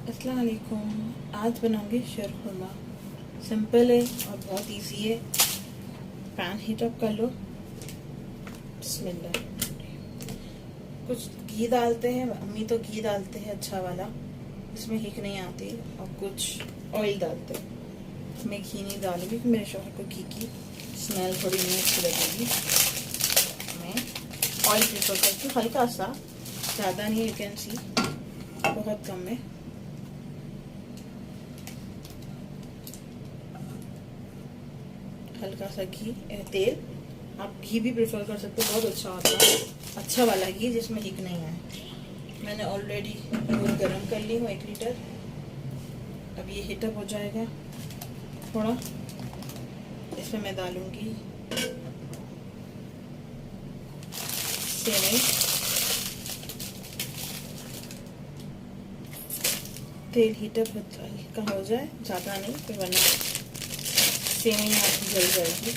अस्सलाम वालेकुम। आज बनाऊंगी शीरखुरमा। सिंपल है और बहुत इजी है। पैन हीट अप कर लो। बिस्मिल्लाह। कुछ घी डालते हैं, अम्मी तो घी डालते हैं अच्छा वाला, इसमें हिक नहीं आती। और कुछ ऑयल डालते हैं। मैं घी नहीं डालूंगी क्योंकि मेरे शौहर को घी की स्मेल थोड़ी नहीं अच्छी लगेगी। मैं ऑयल प्रेफर करती हूँ, हल्का सा, ज़्यादा नहीं। यू कैन सी बहुत कम है। हल्का सा घी, तेल। आप घी भी प्रेफर कर सकते हो, बहुत अच्छा होता है। अच्छा वाला घी जिसमें हिक नहीं आए। मैंने ऑलरेडी दूध गर्म कर ली हूँ 1 लीटर। अब ये हीटअप हो जाएगा थोड़ा। इसमें मैं डालूंगी सेवई। तेल हीटअप हल्का हो जाए, ज़्यादा नहीं, फिर वरना सेवइयाँ आपकी जल जाएगी।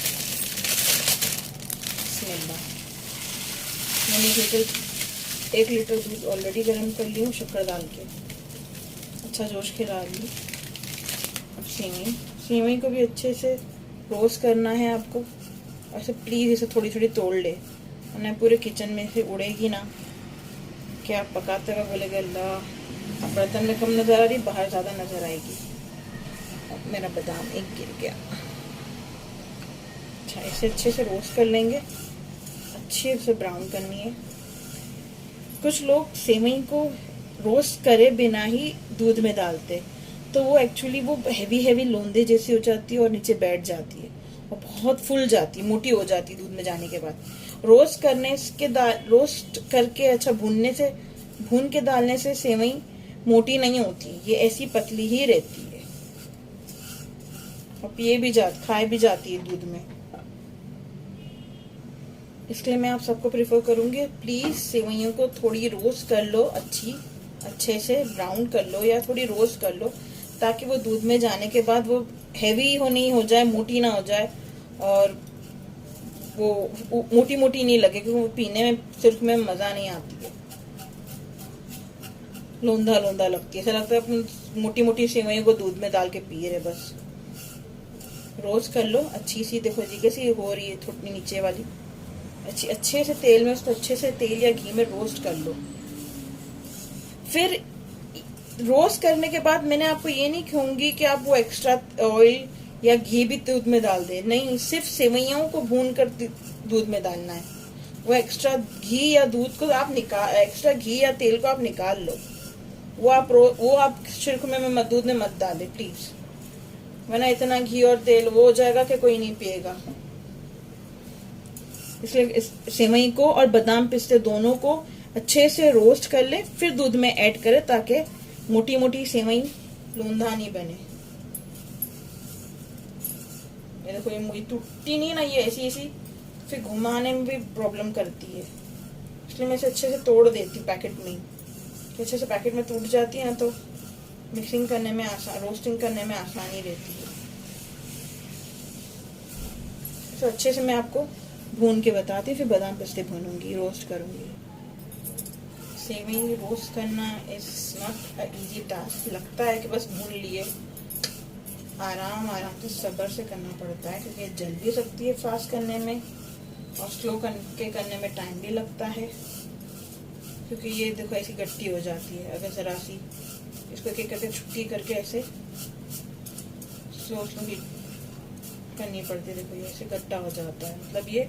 मैंने 1 लीटर दूध ऑलरेडी गर्म कर ली हूँ शक्कर डाल के, अच्छा जोश के डाल ली। अब सेवई को भी अच्छे से रोस्ट करना है आपको। ऐसे प्लीज़ इसे थोड़ी थोड़ी तोड़ ले, वरना पूरे किचन में से उड़ेगी ना। क्या आप पकाते हुए बोलेगे अल्लाह, बर्तन में कम नज़र आ रही, बाहर ज़्यादा नज़र आएगी। अब मेरा बादाम एक गिर गया। अच्छा, इसे अच्छे से रोस्ट कर लेंगे, अच्छे से ब्राउन करनी है। कुछ लोग सेवई को रोस्ट करे बिना ही दूध में डालते, तो वो एक्चुअली वो हैवी लोंदे जैसी हो जाती है और नीचे बैठ जाती है और बहुत फूल जाती है, मोटी हो जाती है दूध में जाने के बाद। रोस्ट करके अच्छा भून के डालने से सेवई मोटी नहीं होती, ये ऐसी पतली ही रहती है और खाए भी जाती है दूध में। इसलिए मैं आप सबको प्रेफर करूंगी, प्लीज सेवइयों को थोड़ी रोस्ट कर लो, अच्छे से ब्राउन कर लो या थोड़ी रोस्ट कर लो, ताकि वो दूध में जाने के बाद वो हैवी नहीं हो जाए, मोटी ना हो जाए और वो मोटी नहीं लगे, क्योंकि वो पीने में सिर्फ में मजा नहीं आती है, लोंधा लगती है। ऐसा लगता है अपनी मोटी सेवइयों को दूध में डाल के पी रहे बस। रोस्ट कर लो अच्छी सी, देखो जी कैसी हो रही है, थोड़ी नीचे वाली अच्छे से तेल में, उसको अच्छे से तेल या घी में रोस्ट कर लो। फिर रोस्ट करने के बाद मैंने आपको ये नहीं कहूंगी कि आप वो एक्स्ट्रा ऑयल या घी भी दूध में डाल दे, नहीं, सिर्फ सेवइयों को भून कर दूध में डालना है। वो एक्स्ट्रा घी या दूध को आप एक्स्ट्रा घी या तेल को आप निकाल लो। वो आप शीरखुर्मे में दूध में मत डाले प्लीज, वरना इतना घी और तेल वो हो जाएगा कि कोई नहीं पिएगा। इसलिए इस सेवई को और बादाम पिस्ते दोनों को अच्छे से रोस्ट कर ले, फिर दूध में ऐड करें, ताकि मोटी सेवई लोंधा नहीं बने। ये देखो, ये मुझे टूटती नहीं ना, ये ऐसी फिर घुमाने में भी प्रॉब्लम करती है। इसलिए मैं इसे अच्छे से तोड़ देती हूँ पैकेट में ही, अच्छे से पैकेट में टूट जाती है ना, तो मिक्सिंग करने में रोस्टिंग करने में आसानी रहती है। तो अच्छे से मैं आपको भून के बताती हूँ, फिर बादाम पिस्ते भूनूंगी, रोस्ट करूंगी। सेवई रोस्ट करना is not a easy task. लगता है कि बस भून लिए, आराम से सब्र से करना पड़ता है, क्योंकि जल भी सकती है फास्ट करने में और स्लो करने में टाइम भी लगता है। क्योंकि ये देखो ऐसी गट्टी हो जाती है, अगर जरा सी इसको एक करके छुट्टी करके ऐसे स्लो करनी पड़ती है। देखो ये ऐसे गट्टा हो जाता है, मतलब ये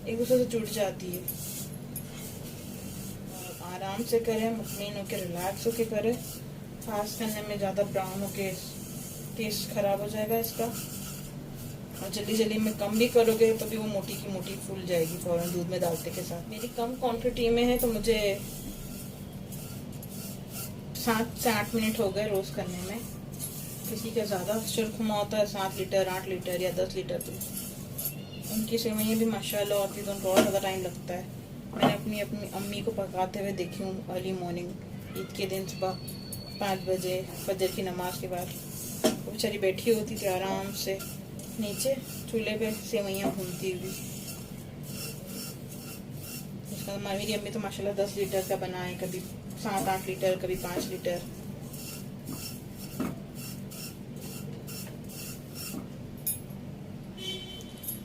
एक दूसरे से जुड़ जाती है। और आराम से करें, मुतमईन होकर रिलैक्स होकर करें। फास्ट करने में ज़्यादा ब्राउन होके टेस्ट खराब हो जाएगा इसका, और जल्दी में कम भी करोगे तो भी वो मोटी की मोटी फूल जाएगी फौरन दूध में डालते के साथ। मेरी कम क्वांटिटी में है तो मुझे 7 से 8 मिनट हो गए रोस्ट करने में। किसी का ज़्यादा शीरखुर्मा होता है 7 लीटर 8 लीटर या 10 लीटर, तो उनकी सेवइयाँ भी माशाल्लाह होती है, तो उनको और ज़्यादा टाइम लगता है। मैंने अपनी अम्मी को पकाते हुए देखी हूँ अर्ली मॉर्निंग, ईद के दिन सुबह 5 बजे फजर की नमाज के बाद। वो बेचारी बैठी होती थी आराम से नीचे चूल्हे पे सेवइयाँ भूनती हुई। उसका मेरी अम्मी तो माशाल्लाह 10 लीटर का बनाए, कभी 7-8 लीटर, कभी 5 लीटर।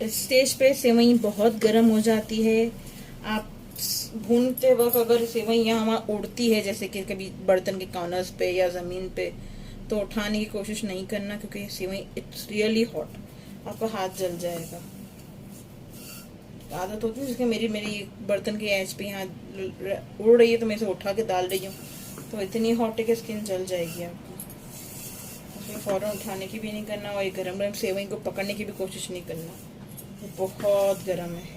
स्टेज पे सेवई बहुत गर्म हो जाती है। आप भूनते वक्त अगर सेवई यहाँ उड़ती है, जैसे कि कभी बर्तन के कॉर्नर्स पे या जमीन पे, तो उठाने की कोशिश नहीं करना, क्योंकि सेवई इट्स रियली हॉट, आपका हाथ जल जाएगा। आदत होती है जिसके मेरी बर्तन की एज पे यहाँ उड़ रही है, तो मैं इसे उठा के डाल रही हूँ, तो इतनी हॉट है कि स्किन जल जाएगी आपकी। उसमें फौरन उठाने की भी नहीं करना, और ये गरम गरम सेवई को पकड़ने की भी कोशिश नहीं करना, ये बहुत गरम है।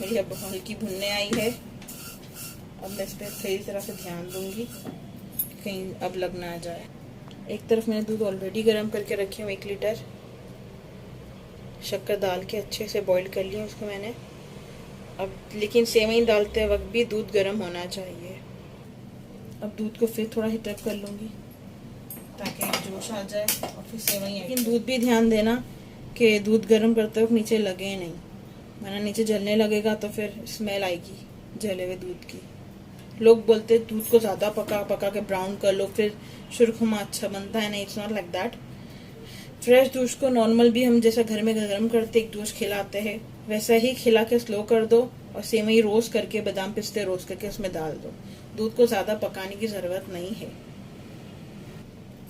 मेरी अब हल्की भुनने आई है। अब मैं इस पर सही तरह से ध्यान दूंगी कहीं अब लग ना जाए। एक तरफ मैंने दूध ऑलरेडी गर्म करके रखी हूँ 1 लीटर, शक्कर डाल के अच्छे से बॉईल कर लिया उसको मैंने। अब लेकिन सेवई डालते वक्त भी दूध गर्म होना चाहिए। अब दूध को फिर थोड़ा हीट अप कर लूँगी ताकि जोश आ जाए और फिर सेवई आए। लेकिन दूध भी ध्यान देना कि दूध गर्म करते वक्त नीचे लगे नहीं, वरना नीचे जलने लगेगा तो फिर स्मेल आएगी जले हुए दूध की। लोग बोलते दूध को ज़्यादा पका के ब्राउन कर लो फिर सुरखुमा अच्छा बनता है। नहीं, it's not like that. Fresh दूध को नॉर्मल भी हम जैसा घर में गर्म करते एक दूध खिलाते हैं, वैसा ही खिला के स्लो कर दो और सेवई रोस्ट करके, बादाम पिस्ते रोस्ट करके उसमें डाल दो। दूध को ज़्यादा पकाने की ज़रूरत नहीं है।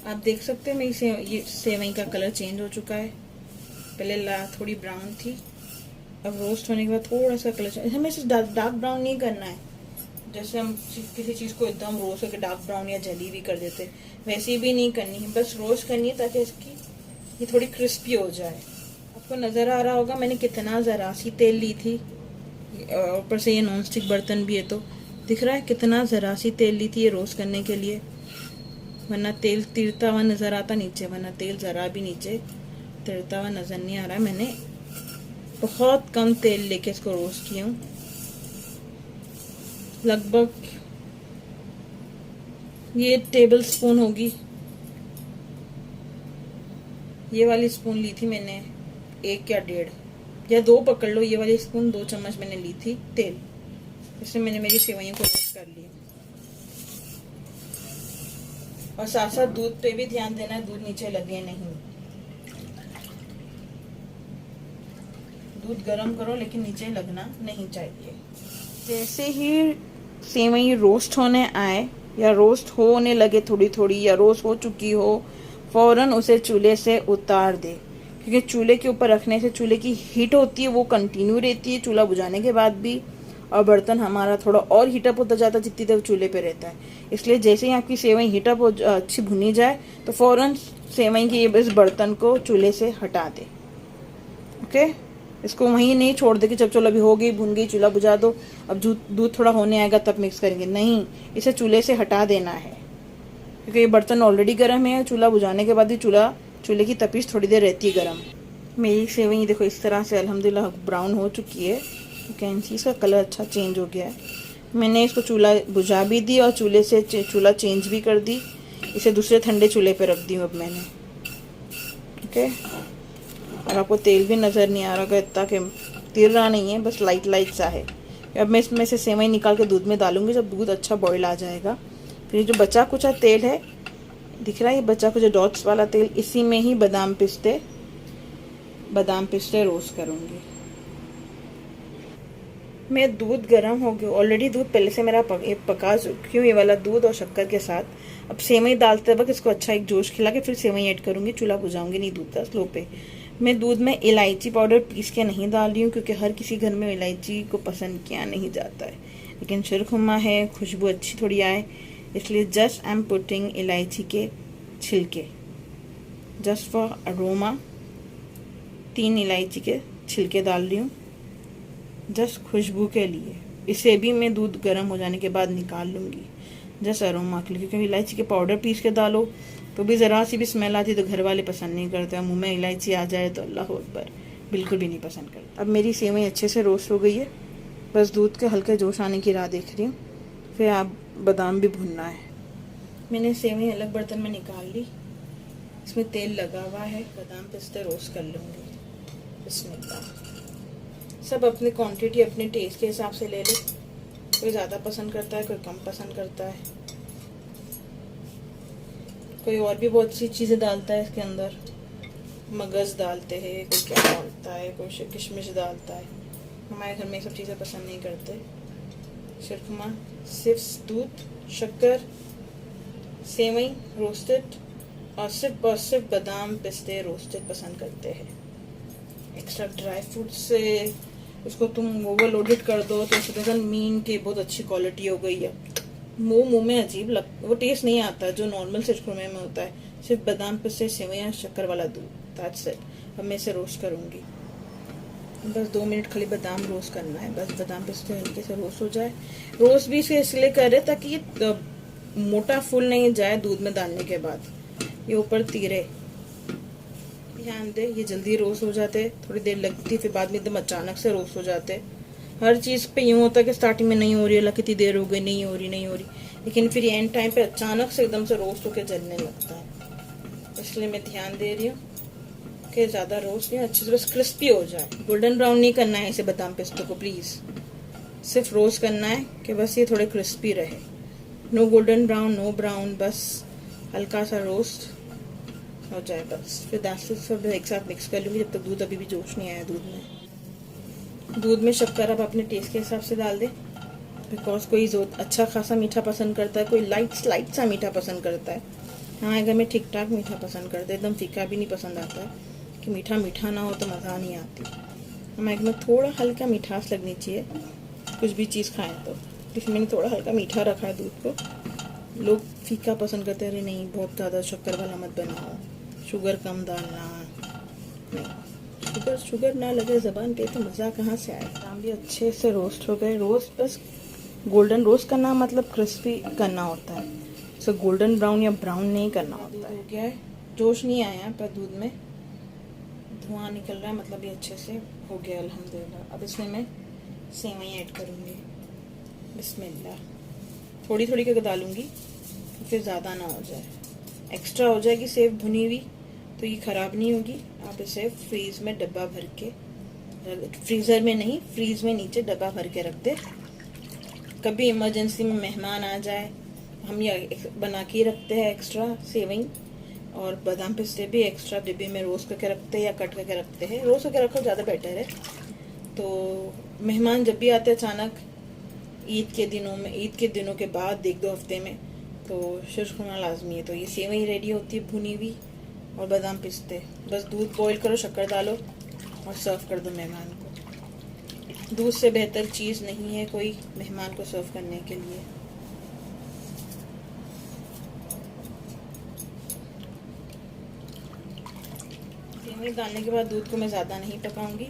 आप देख सकते हैं मेरी ये सेवई का कलर चेंज हो चुका है। पहले थोड़ी ब्राउन थी, अब रोस्ट होने के बाद थोड़ा सा कलर चेंज। हमें इसे डार्क ब्राउन नहीं करना है, जैसे हम किसी चीज़ को एकदम रोस्ट करके डार्क ब्राउन या जली भी कर देते, वैसी भी नहीं करनी है। बस रोस्ट करनी है ताकि इसकी ये थोड़ी क्रिस्पी हो जाए। आपको नज़र आ रहा होगा मैंने कितना ज़रा सी तेल ली थी, ऊपर से ये नॉन स्टिक बर्तन भी है तो दिख रहा है कितना ज़रा सी तेल ली थी ये रोस्ट करने के लिए। वरना तेल तिरता हुआ नज़र आता नीचे, वरना तेल ज़रा भी नीचे तिरता हुआ नज़र नहीं आ रहा है। मैंने बहुत कम तेल लेके इसको रोस्ट किया हूँ। लगभग ये टेबल स्पून होगी, ये वाली स्पून ली थी मैंने, 1 या 1.5 या 2 पकड़ लो। ये वाली स्पून 2 चम्मच मैंने ली थी तेल, इसमें मैंने मेरी सेवइयों को रोस्ट कर लिया। और साथ साथ दूध पे भी ध्यान देना है, दूध नीचे लगे नहीं। दूध गरम करो लेकिन नीचे लगना नहीं चाहिए। जैसे ही सेवई रोस्ट होने आए या रोस्ट होने लगे थोड़ी थोड़ी, या रोस्ट हो चुकी हो, फौरन उसे चूल्हे से उतार दे, क्योंकि चूल्हे के ऊपर रखने से चूल्हे की हीट होती है वो कंटिन्यू रहती है चूल्हा बुझाने के बाद भी, और बर्तन हमारा थोड़ा और हीटअप होता जाता है जितनी देर चूल्हे पे रहता है। इसलिए जैसे ही आपकी सेवई हीटअप हो अच्छी भुनी जाए तो फौरन सेवई के इस बर्तन को चूल्हे से हटा दे। ओके, इसको वहीं नहीं छोड़ दे कि जब चलो अभी हो गई भुन गई चूल्हा बुझा दो, अब दूध थोड़ा होने आएगा तब मिक्स करेंगे। नहीं, इसे चूल्हे से हटा देना है, क्योंकि ये बर्तन ऑलरेडी गर्म है। चूल्हा बुझाने के बाद ही चूल्हे की तपिश थोड़ी देर रहती है गर्म। मेरी सेवई देखो इस तरह से अल्हम्दुलिल्लाह ब्राउन हो चुकी है। यू कैन सी इसका कलर अच्छा चेंज हो गया है। मैंने इसको चूल्हा बुझा भी दी और चूल्हे से चूल्हा चेंज भी कर दी, इसे दूसरे ठंडे चूल्हे पे रख दी हूँ अब मैंने। ओके, और आपको तेल भी नज़र नहीं आ रहा होगा, इतना कि तिर रहा नहीं है, बस लाइट सा है। अब मैं इसमें से सेवई निकाल के दूध में डालूंगी जब दूध अच्छा बॉईल आ जाएगा। फिर जो बचा कुचा तेल है, दिख रहा है ये बचा कुचा डॉट्स वाला तेल, इसी में ही बादाम पिस्ते रोस्ट करूँगी मैं। दूध गर्म हो गया ऑलरेडी, दूध पहले से मेरा पका चुकी हूँ ये वाला दूध और शक्कर के साथ। अब सेवई डालते वक्त इसको अच्छा एक जोश खिला के फिर सेवई ऐड करूँगी, चूल्हा बुझाऊंगी नहीं दूध का, स्लो पे। मैं दूध में इलायची पाउडर पीस के नहीं डाल रही हूँ, क्योंकि हर किसी घर में इलायची को पसंद किया नहीं जाता है, लेकिन सुरखुमा है, खुशबू अच्छी थोड़ी आए, इसलिए जस्ट आई एम पुटिंग इलायची के छिलके, जस्ट फॉर अरोमा। 3 इलायची के छिलके डाल रही हूँ जस्ट खुशबू के लिए। इसे भी मैं दूध गर्म हो जाने के बाद निकाल लूँगी जस्ट अरोमा के लिए, क्योंकि इलायची के पाउडर पीस के डालो तो भी ज़रा सी भी स्मेल आती है तो घर वाले पसंद नहीं करते। मुंह में इलायची आ जाए तो अल्लाह अकबर, बिल्कुल भी नहीं पसंद करते। अब मेरी सेवई अच्छे से रोस्ट हो गई है, बस दूध के हल्के जोश आने की राह देख रही हूँ। फिर आप बादाम भी भूनना है। मैंने सेवई अलग बर्तन में निकाल ली, इसमें तेल लगा हुआ है, बादाम पिस्ते रोस्ट कर लूँगी। बिस्मिल्लाह। सब अपनी क्वांटिटी अपने टेस्ट के हिसाब से ले लो, कोई ज़्यादा पसंद करता है, कोई कम पसंद करता है, कोई और भी बहुत सी चीज़ें डालता है इसके अंदर। मगज डालते हैं, कोई क्या डालता है, कोई किशमिश डालता है। हमारे घर में ये सब चीज़ें पसंद नहीं करते। शीरकुमा सिर्फ दूध, शक्कर, सेवई रोस्टेड और सिर्फ बादाम पिस्ते रोस्टेड पसंद करते हैं। एक्स्ट्रा ड्राई फ्रूट से इसको तुम ओवरलोडेड कर दो तो इसका मीन की बहुत अच्छी क्वालिटी हो गई है। मुंह में अजीब वो टेस्ट नहीं आता जो नॉर्मल शीरकुमे में होता है। सिर्फ बादाम पिस्ते, सेवइयाँ, शक्कर वाला दूध, दैट्स इट। अब मैं इसे रोस्ट करूँगी। बस 2 मिनट खाली बादाम रोस्ट करना है। बस बादाम पिस्ते हल्के से रोस्ट हो जाए। रोस्ट भी इसे इसलिए कर रहे ताकि ये मोटा फूल नहीं जाए दूध में डालने के बाद, ये ऊपर तीरे। ध्यान दे, ये जल्दी रोस्ट हो जाते, थोड़ी देर लगती, फिर बाद में एकदम अचानक से रोस्ट हो जाते। हर चीज़ पे यूँ होता है कि स्टार्टिंग में नहीं हो रही है, कितनी देर हो गई, नहीं हो रही, लेकिन फिर एंड टाइम पे अचानक से एकदम से रोस्ट होकर जलने लगता है। इसलिए मैं ध्यान दे रही हूँ कि ज़्यादा रोस्ट नहीं, अच्छे से बस क्रिस्पी हो जाए। गोल्डन ब्राउन नहीं करना है इसे बादाम पिस्तों को, प्लीज़ सिर्फ रोस्ट करना है कि बस ये थोड़े क्रिस्पी रहे। No golden brown, no brown, बस हल्का सा रोस्ट हो जाए बस। फिर 10 सब एक साथ मिक्स कर लूँगी जब तक दूध अभी भी जोश नहीं आया दूध में शक्कर अब अपने टेस्ट के हिसाब से डाल दे, बिकॉज कोई अच्छा खासा मीठा पसंद करता है, कोई लाइट सा मीठा पसंद करता है। हाँ, अगर मैं ठीक ठाक मीठा पसंद करते, एकदम फीका भी नहीं पसंद आता है कि मीठा ना हो तो मज़ा नहीं आती। हमारे में थोड़ा हल्का मिठास लगनी चाहिए कुछ भी चीज़ खाएं तो, इसलिए मैंने थोड़ा हल्का मीठा रखा है दूध को। लोग फीका पसंद करते हैं, अरे नहीं बहुत ज़्यादा शक्कर वाला मत बनाओ, शुगर कम डालना। नहीं, शुगर ना लगे ज़बान पे तो मज़ा कहाँ से आए। बादाम भी अच्छे से रोस्ट हो गए। रोस्ट बस गोल्डन रोस्ट करना मतलब क्रिस्पी करना होता है, सो गोल्डन ब्राउन या ब्राउन नहीं करना होता है। हो गया है, जोश नहीं आया पर दूध में धुआं निकल रहा है, मतलब ये अच्छे से हो गया अल्हम्दुलिल्लाह। अब इसमें मैं सेवइयाँ ऐड करूँगी। बिस्मिल्लाह। थोड़ी थोड़ी करके डालूँगी, फिर ज़्यादा ना हो जाए, एक्स्ट्रा हो जाएगी सेव भुनी हुई तो ये ख़राब नहीं होगी। आप इसे फ्रीज में डब्बा भर के, फ्रीज़र में नहीं, फ्रीज में नीचे डब्बा भर के रख दे। कभी इमरजेंसी में मेहमान आ जाए, हम ये बना के रखते हैं एक्स्ट्रा सेवई और बादाम पिस्ते भी एक्स्ट्रा डिब्बे में रोस्ट करके रखते हैं या कट करके रखते हैं। रोस्ट करके रखो ज़्यादा बेटर है। तो मेहमान जब भी आते अचानक ईद के दिनों के बाद 1-2 हफ्ते में, तो शीरकुमा लाजमी है। तो ये सेवई रेडी होती है भुनी हुई और बादाम पिस्ते। बस दूध बॉईल करो, शक्कर डालो और सर्व कर दो मेहमान को। दूध से बेहतर चीज़ नहीं है कोई मेहमान को सर्व करने के लिए। सेवई डालने के बाद दूध को मैं ज़्यादा नहीं पकाऊंगी।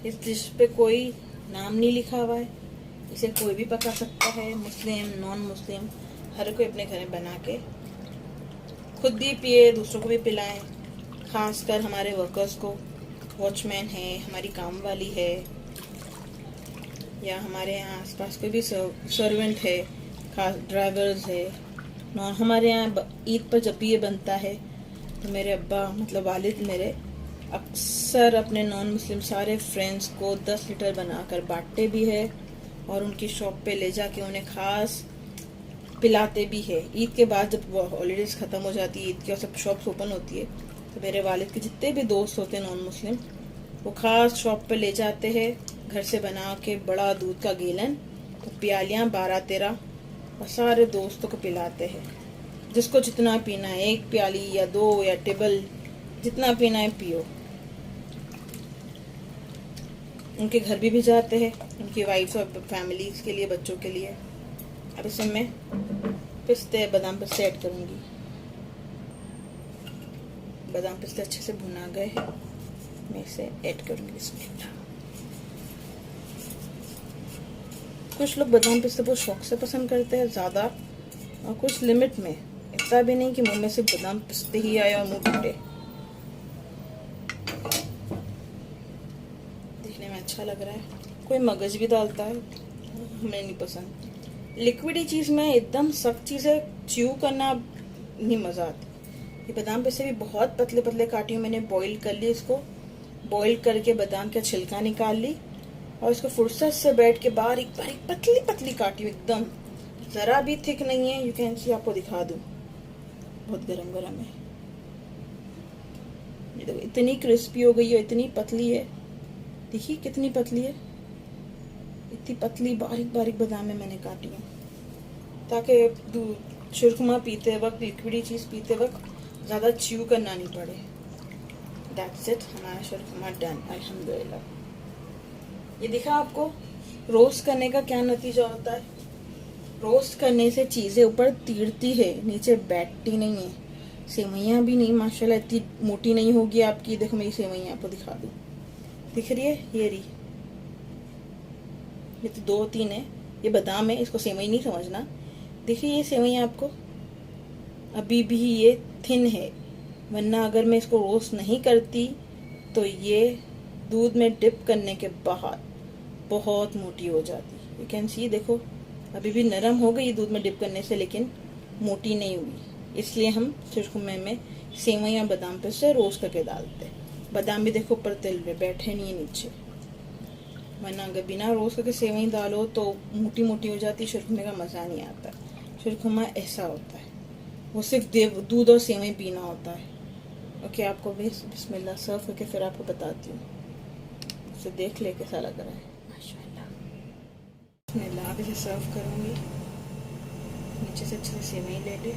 इस डिश पे कोई नाम नहीं लिखा हुआ है, इसे कोई भी पका सकता है, मुस्लिम नॉन मुस्लिम, हर कोई अपने घर में बना के खुद भी पिए, दूसरों को भी पिलाएं। खासकर हमारे वर्कर्स को, वॉचमैन है, हमारी काम वाली है, या हमारे यहाँ आसपास कोई भी सर्वेंट है, खास ड्राइवर्स है। हमारे यहाँ ईद पर जब भी ये बनता है तो मेरे अब्बा मतलब वालिद मेरे अक्सर अपने नॉन मुस्लिम सारे फ्रेंड्स को 10 लीटर बनाकर बांटते भी है और उनकी शॉप पे ले जाके उन्हें खास पिलाते भी है। ईद के बाद जब हॉलीडेज ख़त्म हो जाती है, ईद की और सब शॉप्स ओपन होती है, तो मेरे वालिद के जितने भी दोस्त होते हैं नॉन मुस्लिम, वो खास शॉप पे ले जाते हैं घर से बना के बड़ा दूध का गैलन, तो प्यालियाँ 12-13 और सारे दोस्तों को पिलाते हैं। जिसको जितना पीना है, 1 प्याली या 2 या टेबल, जितना पीना है पियो। उनके घर भी जाते हैं, उनकी वाइफ्स और फैमिलीज के लिए, बच्चों के लिए। अब इसमें मैं पिस्ते, बादाम पिस्ते ऐड करूँगी। बादाम पिस्ते अच्छे से भुना गए हैं, मैं इसे ऐड करूँगी इसमें। कुछ लोग बादाम पिस्ते बहुत शौक से पसंद करते हैं ज़्यादा, और कुछ लिमिट में, इतना भी नहीं कि मुंह में सिर्फ बादाम पिस्ते ही आए और मुंह टूटे। देखने में अच्छा लग रहा है। कोई मगज भी डालता है, हमें नहीं पसंद। लिक्विडी चीज़ में एकदम सख्त चीज़ें च्यू करना नहीं मज़ा आता। ये बादाम पिस्ते भी बहुत पतले पतले काटी हूँ मैंने, बॉईल कर ली इसको, बॉईल करके बादाम का छिलका निकाल ली और इसको फुर्सत से बैठ के बारीक बारीक पतली पतली काटी हूँ, एकदम ज़रा भी थिक नहीं है। यू कैन सी, आपको दिखा दूँ, बहुत गरम गरम है। देखो इतनी क्रिस्पी हो गई है, इतनी पतली है, देखिए कितनी पतली है, इतनी पतली बारीक बारीक बादामें मैंने काटी हैं ताकि शीरखुरमा पीते वक्त, लिक्विडी चीज़ पीते वक्त ज़्यादा च्यू करना नहीं पड़े। दैट्स इट, हमारा शीरखुरमा डन अल्हम्दुलिल्लाह। ये दिखा आपको रोस्ट करने का क्या नतीजा होता है। रोस्ट करने से चीज़ें ऊपर तीरती है, नीचे बैठती नहीं है। सेवइयाँ भी नहीं माशाल्लाह इतनी मोटी नहीं होगी आपकी। देखो मेरी सेवइयाँ आपको दिखा दूँ, दिख रही है, ये रही, ये तो 2-3 है, ये बादाम है, इसको सेवई नहीं समझना। देखिए ये सेवइयाँ आपको अभी भी ये थिन है, वरना अगर मैं इसको रोस्ट नहीं करती तो ये दूध में डिप करने के बाद बहुत मोटी हो जाती। यू कैन सी, देखो अभी भी नरम हो गई दूध में डिप करने से, लेकिन मोटी नहीं हुई। इसलिए हम शीरखुर्मे में सेवइयाँ बादाम पे से रोस्ट करके डालते हैं। बादाम भी देखो ऊपर तिल में बैठे नहीं है नीचे, वरना अगर बिना रोस्ट करके सेवई डालो तो मोटी मोटी हो जाती, शीरखुर्मे का मज़ा नहीं आता। शीरखुर्मा ऐसा होता है, वो सिर्फ दूध और सेवई पीना होता है। ओके, आपको भी बिस्मिल्लाह सर्व करके फिर आपको बताती हूँ, इसे देख ले कैसा लग रहा है माशाल्लाह। बिस्मिल्लाह, अब इसे सर्व करूँगी, नीचे से अच्छे से सेवई ले ले।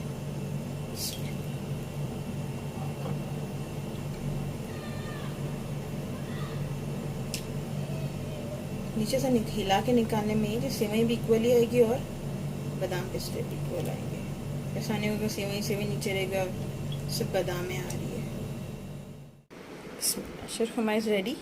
नीचे से हिला के निकालने में जो सेवई भी इक्वली आएगी और बादाम पिस्ते भी इक्वल आएंगे। ऐसा नहीं होगा सेवई सेवई नीचे रहेगा, सब बादामें आ रही है। Sheer khurma is ready.